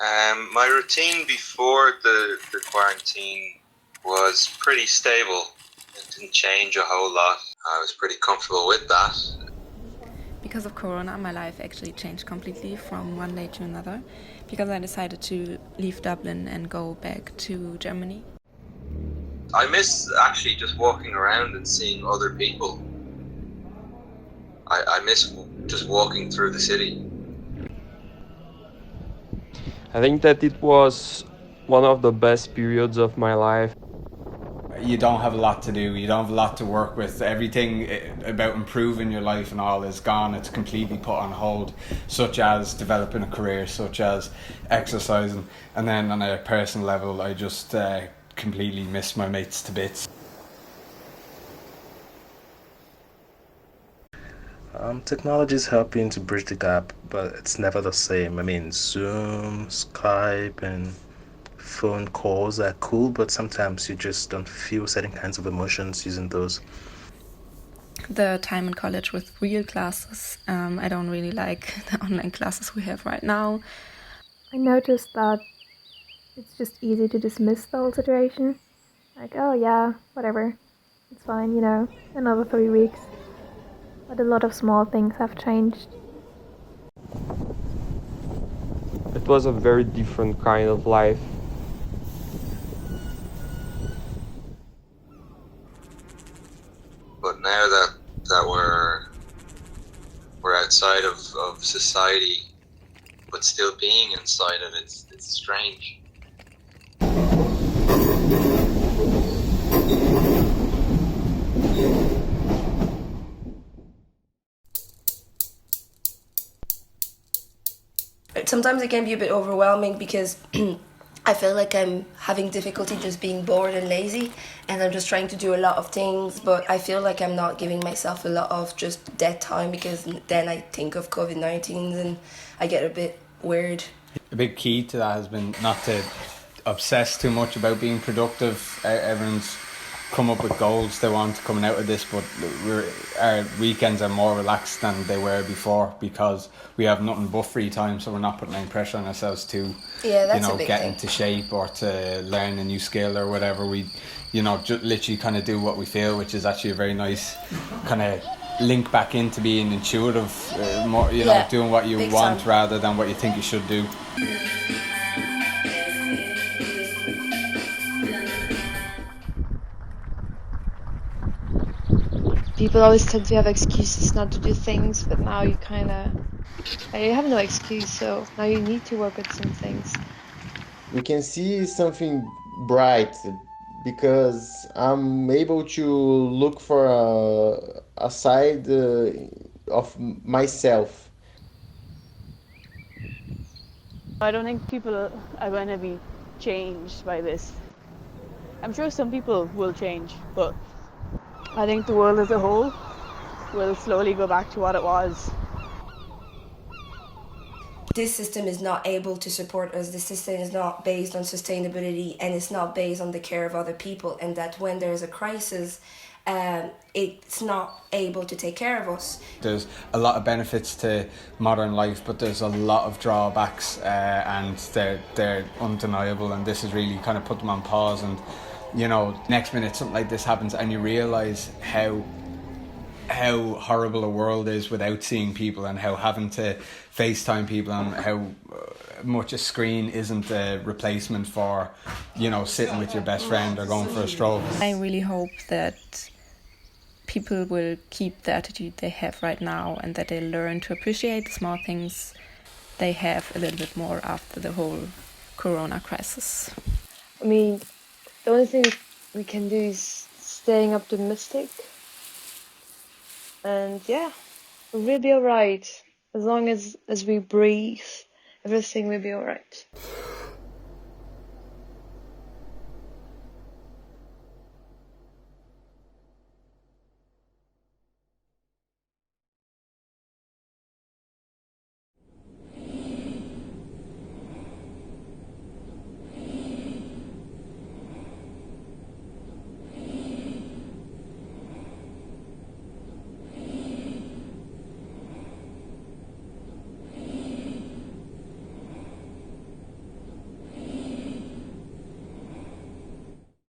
My routine before the quarantine was pretty stable. It didn't change a whole lot. I was pretty comfortable with that. Because of Corona, my life actually changed completely from one day to another because I decided to leave Dublin and go back to Germany. I miss actually just walking around and seeing other people. I miss just walking through the city. I think that it was one of the best periods of my life. You don't have a lot to do, you don't have a lot to work with. Everything about improving your life and all is gone. It's completely put on hold, such as developing a career, such as exercising. And then on a personal level, I just completely miss my mates to bits. Technology is helping to bridge the gap, but it's never the same. I mean, Zoom, Skype, and phone calls are cool, but sometimes you just don't feel certain kinds of emotions using those. The time in college with real classes, I don't really like the online classes we have right now. I noticed that it's just easy to dismiss the whole situation. Like, oh yeah, whatever, it's fine, another 3 weeks. But a lot of small things have changed. It was a very different kind of life. But now that we're outside of society, but still being inside it, it's strange. Sometimes it can be a bit overwhelming because I feel like I'm having difficulty just being bored and lazy, and I'm just trying to do a lot of things, but I feel like I'm not giving myself a lot of just dead time, because then I think of COVID-19 and I get a bit weird. A big key to that has been not to obsess too much about being productive. Everyone's come up with goals they want coming out of this, but our weekends are more relaxed than they were before because we have nothing but free time, so we're not putting any pressure on ourselves to get into shape or to learn a new skill or whatever. We just literally kind of do what we feel, which is actually a very nice kind of link back into being intuitive, more doing what you want rather than what you think you should do. People always tend to have excuses not to do things, but now you have no excuse, so now you need to work with some things. We can see something bright because I'm able to look for a side of myself. I don't think people are going to be changed by this. I'm sure some people will change, but I think the world as a whole will slowly go back to what it was. This system is not able to support us. The system is not based on sustainability, and it's not based on the care of other people, and that when there's a crisis, it's not able to take care of us. There's a lot of benefits to modern life, but there's a lot of drawbacks, and they're undeniable, and this has really kind of put them on pause. And next minute something like this happens and you realise how horrible a world is without seeing people, and how having to FaceTime people, and how much a screen isn't a replacement for sitting with your best friend or going for a stroll. I really hope that people will keep the attitude they have right now, and that they learn to appreciate the small things they have a little bit more after the whole Corona crisis. I mean, the only thing we can do is staying optimistic. And yeah, we'll be alright. As long as we breathe, everything will be alright.